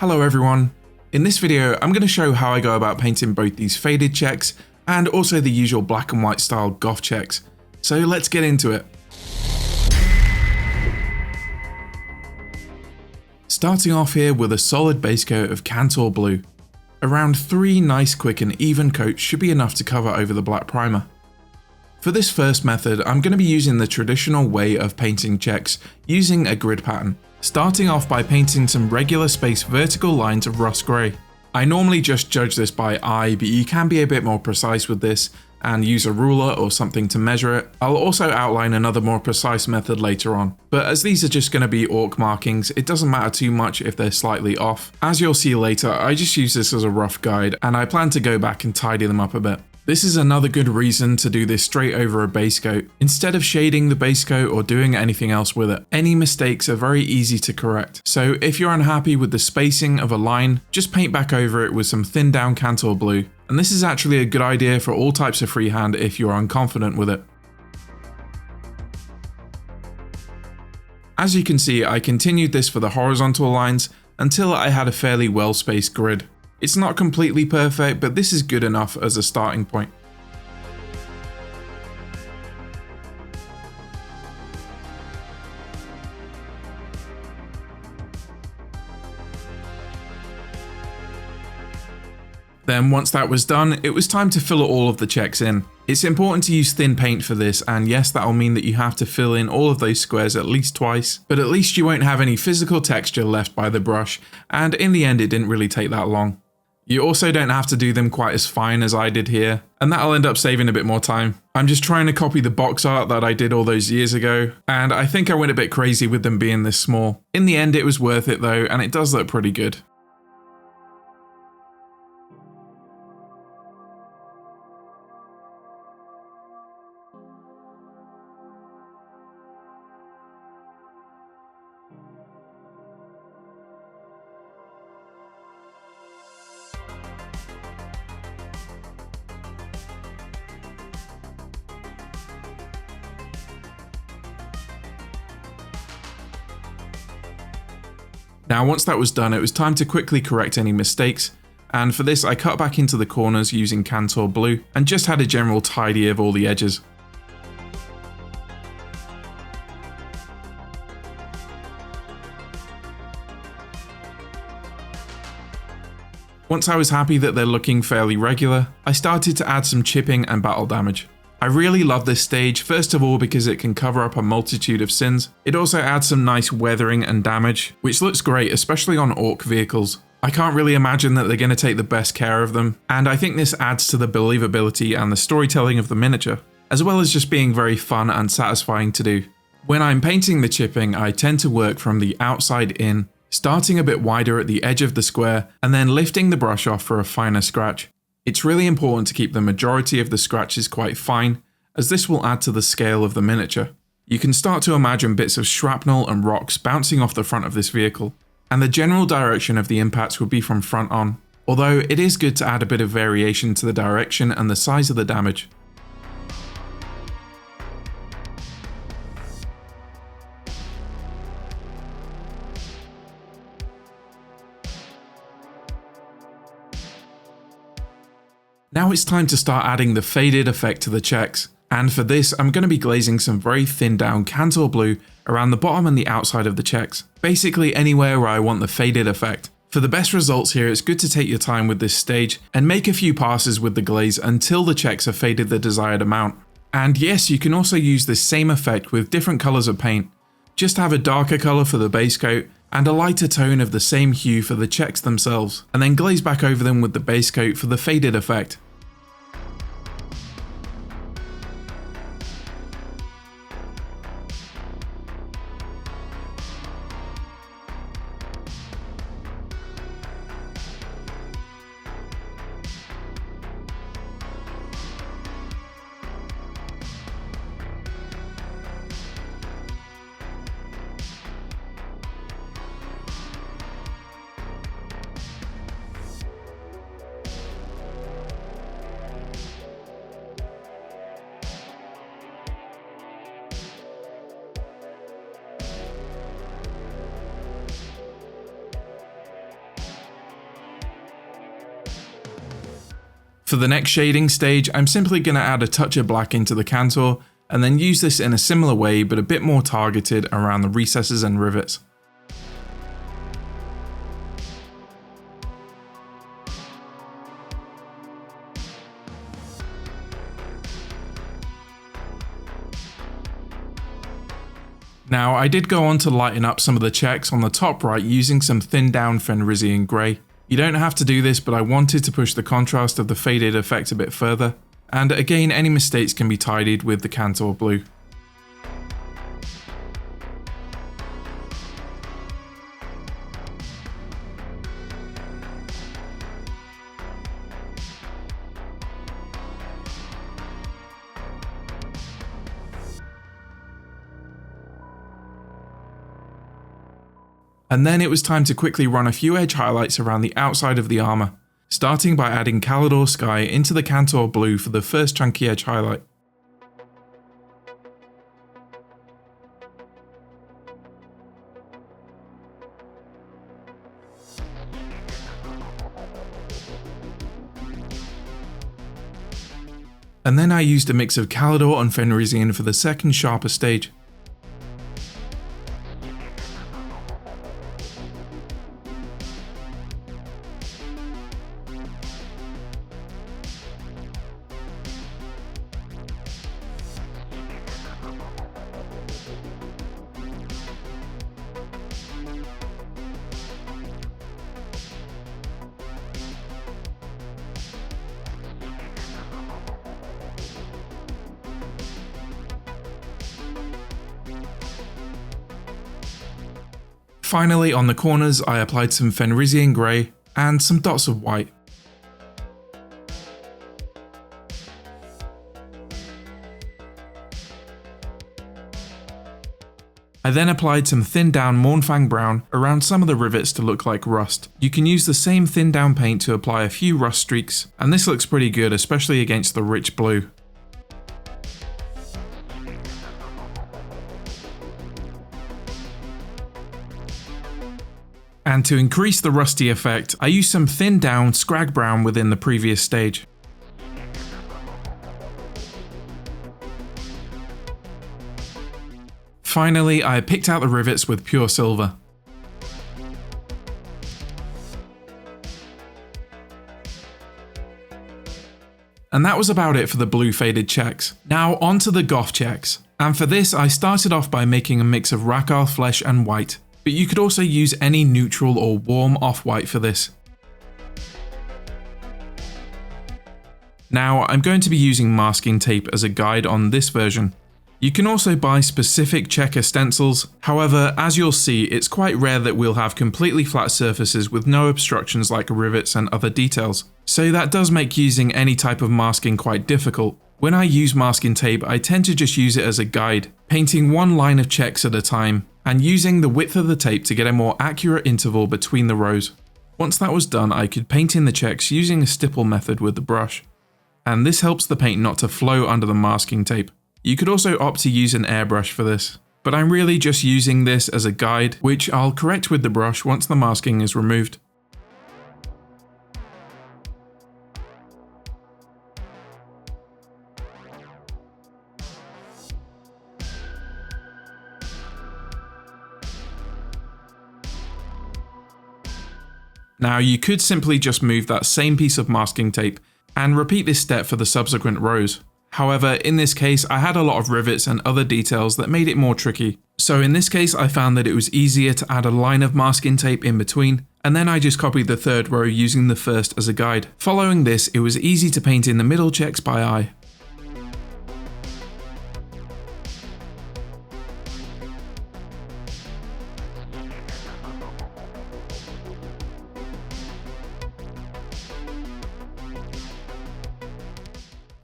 Hello everyone. In this video, I'm going to show how I go about painting both these faded checks and also the usual black and white style goth checks. So let's get into it. Starting off here with a solid base coat of Kantor Blue. Around 3 nice quick and even coats should be enough to cover over the black primer. For this first method, I'm going to be using the traditional way of painting checks using a grid pattern, starting off by painting some regular spaced vertical lines of rust grey. I normally just judge this by eye, but you can be a bit more precise with this and use a ruler or something to measure it. I'll also outline another more precise method later on, but as these are just going to be orc markings, it doesn't matter too much if they're slightly off. As you'll see later, I just use this as a rough guide and I plan to go back and tidy them up a bit. This is another good reason to do this straight over a base coat, instead of shading the base coat or doing anything else with it. Any mistakes are very easy to correct, so if you're unhappy with the spacing of a line, just paint back over it with some thinned down Kantor Blue. And this is actually a good idea for all types of freehand if you're unconfident with it. As you can see, I continued this for the horizontal lines until I had a fairly well spaced grid. It's not completely perfect, but this is good enough as a starting point. Then once that was done, it was time to fill all of the checks in. It's important to use thin paint for this, and yes, that'll mean that you have to fill in all of those squares at least twice, but at least you won't have any physical texture left by the brush, and in the end it didn't really take that long. You also don't have to do them quite as fine as I did here, and that'll end up saving a bit more time. I'm just trying to copy the box art that I did all those years ago, and I think I went a bit crazy with them being this small. In the end it was worth it though, and it does look pretty good. Now once that was done, it was time to quickly correct any mistakes, and for this I cut back into the corners using Kantor Blue and just had a general tidy of all the edges. Once I was happy that they're looking fairly regular, I started to add some chipping and battle damage. I really love this stage, first of all because it can cover up a multitude of sins. It also adds some nice weathering and damage, which looks great, especially on orc vehicles. I can't really imagine that they're going to take the best care of them, and I think this adds to the believability and the storytelling of the miniature, as well as just being very fun and satisfying to do. When I'm painting the chipping, I tend to work from the outside in, starting a bit wider at the edge of the square, and then lifting the brush off for a finer scratch. It's really important to keep the majority of the scratches quite fine, as this will add to the scale of the miniature. You can start to imagine bits of shrapnel and rocks bouncing off the front of this vehicle, and the general direction of the impacts would be from front on, although it is good to add a bit of variation to the direction and the size of the damage. Now it's time to start adding the faded effect to the checks, and for this I'm going to be glazing some very thinned down Kantor Blue around the bottom and the outside of the checks, basically anywhere where I want the faded effect. For the best results here, it's good to take your time with this stage and make a few passes with the glaze until the checks are faded the desired amount. And yes, you can also use this same effect with different colours of paint. Just have a darker colour for the base coat and a lighter tone of the same hue for the checks themselves, and then glaze back over them with the base coat for the faded effect. For the next shading stage, I'm simply going to add a touch of black into the Cantor, and then use this in a similar way but a bit more targeted around the recesses and rivets. Now, I did go on to lighten up some of the checks on the top right using some thinned down Fenrisian Grey. You don't have to do this, but I wanted to push the contrast of the faded effect a bit further. And again, any mistakes can be tidied with the Cantor Blue. And then it was time to quickly run a few edge highlights around the outside of the armour, starting by adding Calidor Sky into the Cantor Blue for the first chunky edge highlight. And then I used a mix of Calidor and Fenrisian for the second sharper stage. Finally, on the corners, I applied some Fenrisian Grey and some dots of white. I then applied some thinned down Mournfang Brown around some of the rivets to look like rust. You can use the same thinned down paint to apply a few rust streaks, and this looks pretty good, especially against the rich blue. And to increase the rusty effect, I used some thinned down Scrag Brown within the previous stage. Finally, I picked out the rivets with pure silver. And that was about it for the blue faded checks. Now onto the goth checks. And for this, I started off by making a mix of Rakarth Flesh and white. But you could also use any neutral or warm off-white for this. Now, I'm going to be using masking tape as a guide on this version. You can also buy specific checker stencils, however, as you'll see, it's quite rare that we'll have completely flat surfaces with no obstructions like rivets and other details. So that does make using any type of masking quite difficult. When I use masking tape, I tend to just use it as a guide, painting one line of checks at a time, and using the width of the tape to get a more accurate interval between the rows. Once that was done, I could paint in the checks using a stipple method with the brush. And this helps the paint not to flow under the masking tape. You could also opt to use an airbrush for this, but I'm really just using this as a guide, which I'll correct with the brush once the masking is removed. Now you could simply just move that same piece of masking tape and repeat this step for the subsequent rows. However, in this case I had a lot of rivets and other details that made it more tricky. So in this case I found that it was easier to add a line of masking tape in between, and then I just copied the third row using the first as a guide. Following this, it was easy to paint in the middle checks by eye.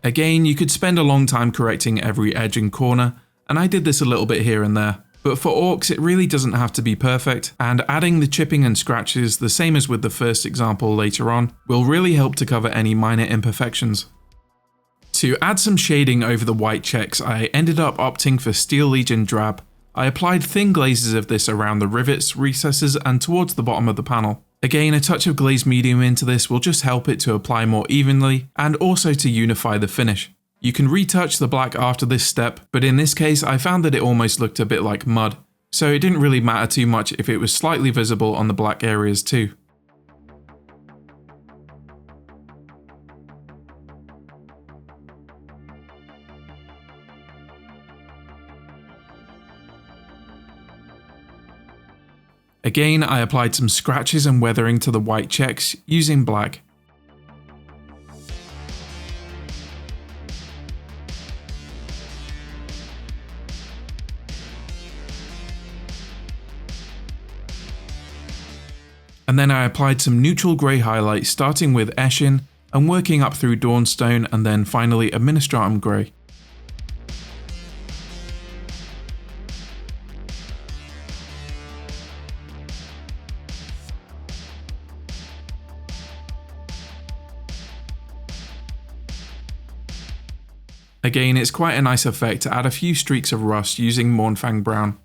Again, you could spend a long time correcting every edge and corner, and I did this a little bit here and there. But for orcs, it really doesn't have to be perfect, and adding the chipping and scratches, the same as with the first example later on, will really help to cover any minor imperfections. To add some shading over the white checks, I ended up opting for Steel Legion Drab. I applied thin glazes of this around the rivets, recesses, and towards the bottom of the panel. Again, a touch of glazed medium into this will just help it to apply more evenly and also to unify the finish. You can retouch the black after this step, but in this case I found that it almost looked a bit like mud, so it didn't really matter too much if it was slightly visible on the black areas too. Again, I applied some scratches and weathering to the white checks using black. And then I applied some neutral grey highlight starting with Eshin and working up through Dawnstone and then finally Administratum Grey. Again, it's quite a nice effect to add a few streaks of rust using Mournfang Brown.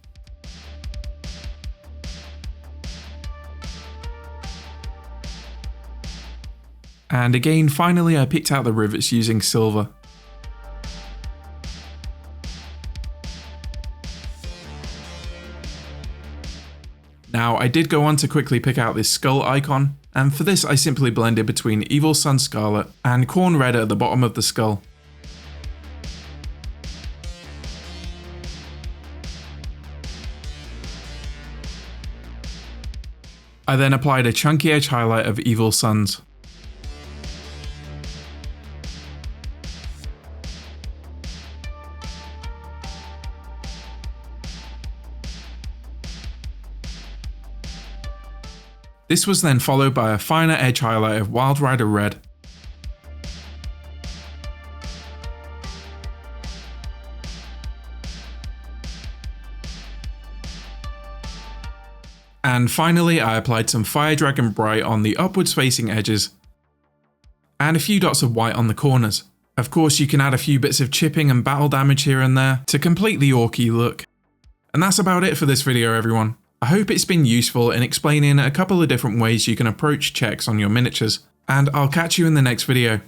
And again, finally I picked out the rivets using silver. Now I did go on to quickly pick out this skull icon, and for this I simply blended between Evil Sunz Scarlet and Khorne Red at the bottom of the skull. I then applied a chunky edge highlight of Evil Sunz. This was then followed by a finer edge highlight of Wild Rider Red. And finally I applied some Fire Dragon Bright on the upwards facing edges and a few dots of white on the corners. Of course you can add a few bits of chipping and battle damage here and there to complete the orky look. And that's about it for this video everyone. I hope it's been useful in explaining a couple of different ways you can approach checks on your miniatures, and I'll catch you in the next video.